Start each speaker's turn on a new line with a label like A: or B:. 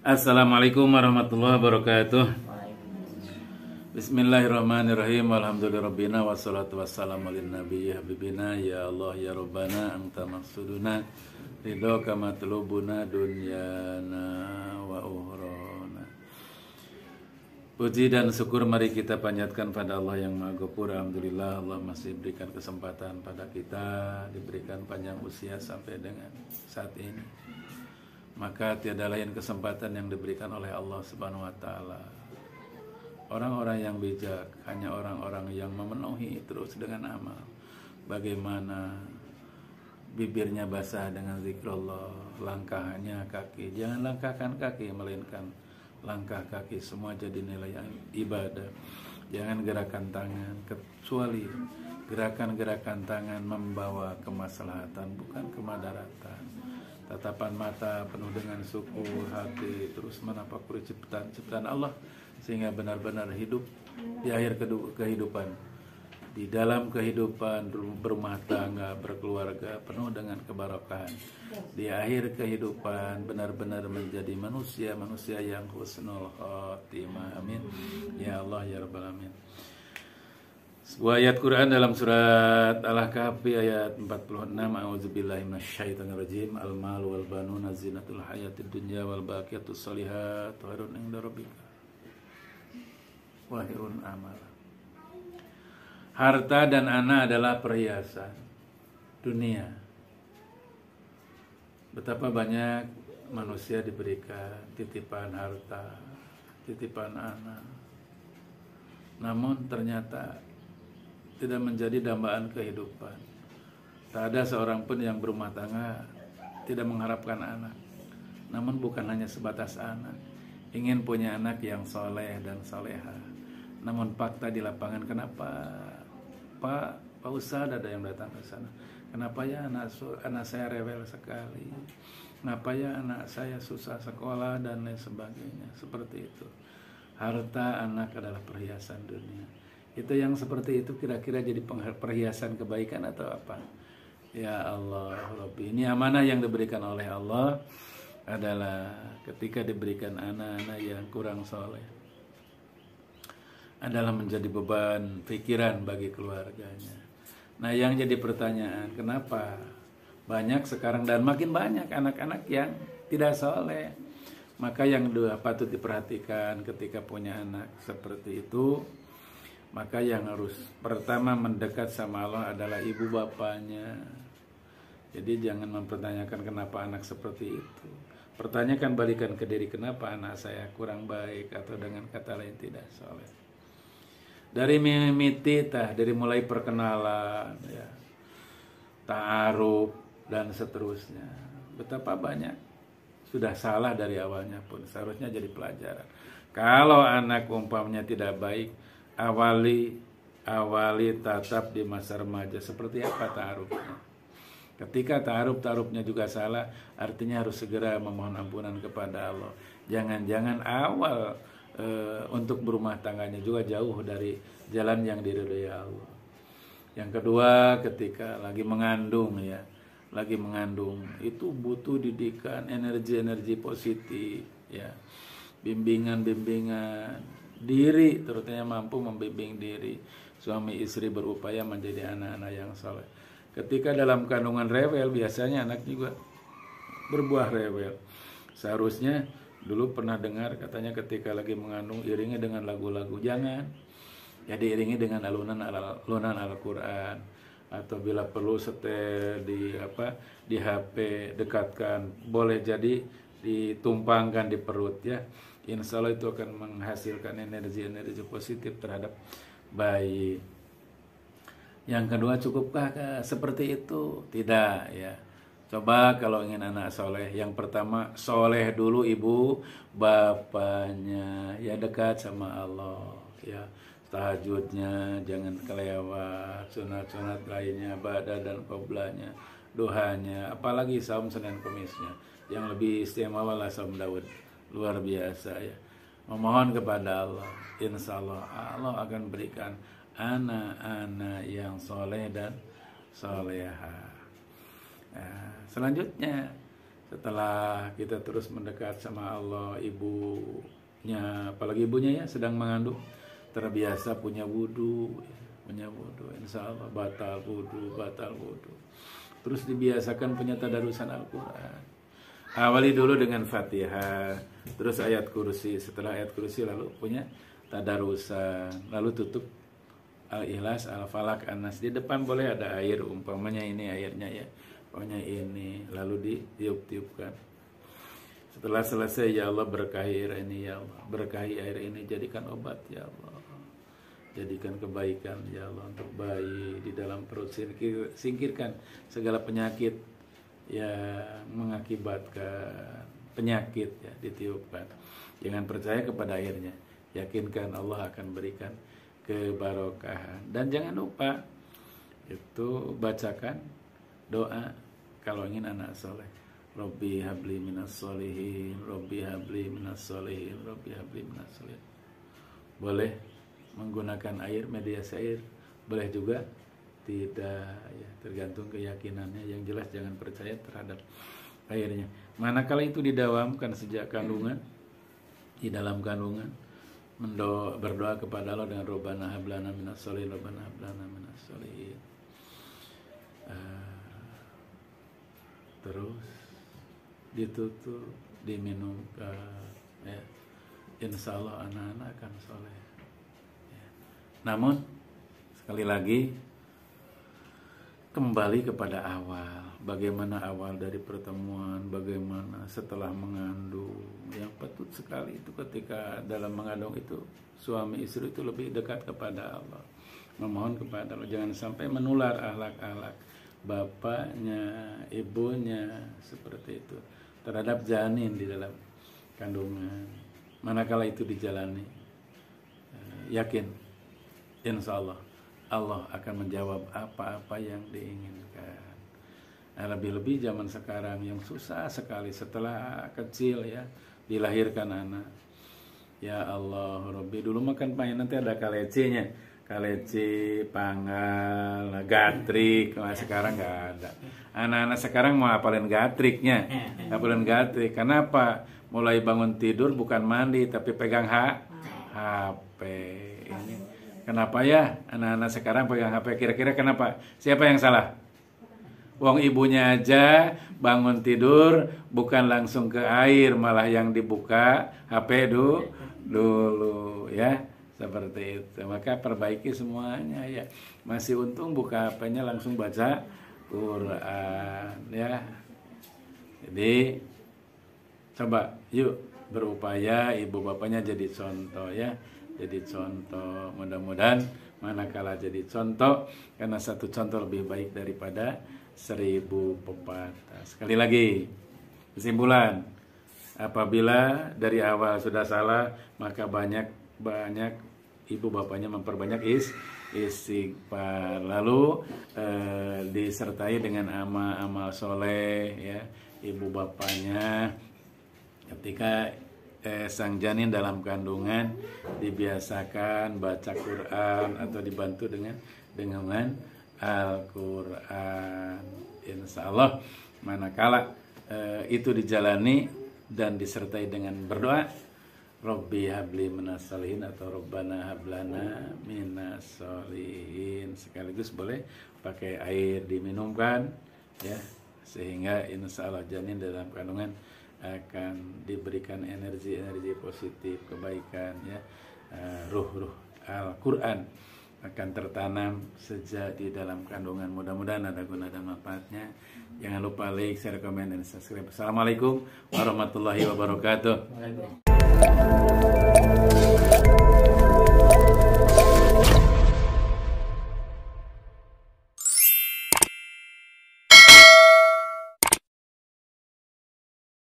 A: Assalamualaikum warahmatullahi wabarakatuh. Bismillahirrahmanirrahim. Alhamdulillahirabbil wassalatu wassalamu ala nabiyyi habibina ya Allah ya Rabbana anta maqsuduna ridho kama tulubuna dunyana wa ukhrana. Puji dan syukur mari kita panjatkan pada Allah yang Maha Ghafur. Alhamdulillah Allah masih berikan kesempatan pada kita, diberikan panjang usia sampai dengan saat ini. Maka tiada lain kesempatan yang diberikan oleh Allah Subhanahu wa taala. Orang-orang yang bijak hanya orang-orang yang memenuhi terus dengan amal. Bagaimana bibirnya basah dengan zikrullah, langkahnya kaki, jangan langkahkan kaki melainkan langkah kaki semua jadi nilai ibadah. Jangan gerakan tangan kecuali gerakan-gerakan tangan membawa kemaslahatan bukan kemadaratan. Tatapan mata penuh dengan syukur, hati terus menapakuri ciptaan Allah sehingga benar-benar hidup di akhir kehidupan, di dalam kehidupan berumah tangga, berkeluarga penuh dengan keberkahan. Di akhir kehidupan benar-benar menjadi manusia yang husnul khotimah. Amin ya Allah ya Rabbal alamin. Sebuah ayat Quran dalam surat Al-Kahfi ayat 46. A'udzubillahi minasyaitonirrajim. Al-malu wal banuna zinatul hayatid dunya wal baqiyatus shalihat khairun 'inda rabbika wa khairun amala. Harta dan anak adalah perhiasan dunia. Betapa banyak manusia diberikan titipan harta, titipan anak, namun ternyata tidak menjadi dambaan kehidupan. Tak ada seorang pun yang berumah tangga tidak mengharapkan anak. Namun bukan hanya sebatas anak, ingin punya anak yang soleh dan soleha. Namun fakta di lapangan, kenapa Pak Ustadz ada yang datang ke sana? Kenapa ya anak saya rewel sekali? Kenapa ya anak saya susah sekolah dan lain sebagainya? Seperti itu. Harta anak adalah perhiasan dunia. Itu yang seperti itu kira-kira jadi perhiasan kebaikan atau apa? Ya Allah Rabbi, ini amanah yang diberikan oleh Allah adalah ketika diberikan anak-anak yang kurang soleh adalah menjadi beban pikiran bagi keluarganya. Nah yang jadi pertanyaan, kenapa banyak sekarang dan makin banyak anak-anak yang tidak soleh? Maka yang dua patut diperhatikan ketika punya anak seperti itu. Maka yang harus pertama mendekat sama Allah adalah ibu bapaknya. Jadi jangan mempertanyakan kenapa anak seperti itu. Pertanyakan, balikan ke diri, kenapa anak saya kurang baik atau dengan kata lain tidak soleh. Dari dari mulai perkenalan, ya, ta'aruf dan seterusnya. Betapa banyak sudah salah dari awalnya pun seharusnya jadi pelajaran. Kalau anak umpamanya tidak baik, awali tatap di masa remaja. Seperti apa ta'arufnya? Ketika ta'arufnya juga salah, artinya harus segera memohon ampunan kepada Allah. Jangan-jangan awal untuk berumah tangganya juga jauh dari jalan yang diridhoi Allah. Yang kedua, ketika lagi mengandung itu butuh didikan, energi positif, ya, bimbingan diri, terutama mampu membimbing diri. Suami istri berupaya menjadi anak-anak yang saleh. Ketika dalam kandungan rewel, biasanya anak juga berbuah rewel. Seharusnya dulu pernah dengar katanya ketika lagi mengandung iringi dengan lagu-lagu, jangan. Jadi iringi dengan alunan Al-Qur'an, atau bila perlu setel di HP, dekatkan, boleh jadi ditumpangkan di perut, ya. Insya Allah itu akan menghasilkan energi positif terhadap bayi. Yang kedua, cukupkah seperti itu? Tidak, ya. Coba kalau ingin anak soleh, yang pertama soleh dulu ibu bapaknya, ya, dekat sama Allah, ya. Tahajudnya jangan kelewat, sunat-sunat lainnya, badah dan qoblanya, doanya, apalagi saum Senin Kemisnya. Yang lebih istimewa lah saum Daud. Luar biasa, ya. Memohon kepada Allah, insya Allah akan berikan anak-anak yang soleh dan soleha. Selanjutnya setelah kita terus mendekat sama Allah, ibunya, apalagi ibunya ya sedang mengandung, terbiasa punya wudhu, insya Allah batal wudhu. Terus dibiasakan punya tadarusan Al-Quran. Awali dulu dengan Fatihah, terus ayat kursi, setelah ayat kursi lalu punya tadarusan, lalu tutup Al-Ikhlas, Al-Falaq, An-Nas. Di depan boleh ada air, umpamanya ini airnya ya, pokoknya ini, lalu ditiup-tiupkan. Setelah selesai, ya Allah berkahi air ini, ya Allah berkahi air ini, jadikan obat ya Allah, jadikan kebaikan ya Allah untuk bayi di dalam perut, singkirkan segala penyakit yang mengakibatkan penyakit ya, ditiupkan. Jangan percaya kepada airnya, yakinkan Allah akan berikan kebarokahan. Dan jangan lupa itu bacakan doa kalau ingin anak soleh. Rabbi habli minas solihin, Rabbi habli minas solihin, Rabbi habli minas solihin. Boleh menggunakan air, mediasi air, boleh juga tidak ya, tergantung keyakinannya. Yang jelas jangan percaya terhadap airnya. Manakala itu didawamkan sejak kandungan, di dalam kandungan, berdoa kepada Allah dengan Rabbana hablana minas solihin, Rabbana hablana minas solihin. Terus ditutup, diminumkan ya. Insya Allah anak-anak akan soleh ya. Namun sekali lagi kembali kepada awal, bagaimana awal dari pertemuan, bagaimana setelah mengandung. Yang patut sekali itu ketika dalam mengandung itu suami istri itu lebih dekat kepada Allah, memohon kepada Allah, jangan sampai menular akhlak-akhlak bapaknya, ibunya seperti itu terhadap janin di dalam kandungan. Manakala itu dijalani, yakin insya Allah Allah akan menjawab apa-apa yang diinginkan. Nah, lebih-lebih zaman sekarang yang susah sekali setelah kecil ya dilahirkan anak. Ya Allah Rabbi, dulu makan pahit nanti ada kalecenya, kaleci, panggal, gatrik. Nah, sekarang nggak ada. Anak-anak sekarang mau hafalin gatriknya, hafalin gatrik. Kenapa? Mulai bangun tidur bukan mandi tapi pegang HP. Ini kenapa ya anak-anak sekarang pegang HP? Kira-kira kenapa? Siapa yang salah? Wong ibunya aja bangun tidur bukan langsung ke air, malah yang dibuka HP dulu ya. Seperti itu. Maka perbaiki semuanya ya. Masih untung buka HP-nya langsung baca Quran ya. Jadi coba yuk berupaya ibu bapaknya jadi contoh ya. Jadi contoh, mudah-mudahan manakala jadi contoh, karena satu contoh lebih baik daripada 1000 pepatah. Sekali lagi kesimpulan, apabila dari awal sudah salah, maka banyak ibu bapaknya memperbanyak istighfar, lalu disertai dengan amal soleh ya ibu bapaknya ketika sang janin dalam kandungan dibiasakan baca Quran atau dibantu dengan Al-Quran. Insya Allah manakala itu dijalani dan disertai dengan berdoa, Rabbi habli minas solihin atau Rabbana hablana minas solihin, sekaligus boleh pakai air diminumkan ya, sehingga insya Allah janin dalam kandungan akan diberikan energi positif, kebaikan ya. Ruh Al-Quran akan tertanam sejak di dalam kandungan. Mudah-mudahan ada guna dan manfaatnya. Jangan lupa like, share, komen, dan subscribe. Assalamualaikum warahmatullahi wabarakatuh.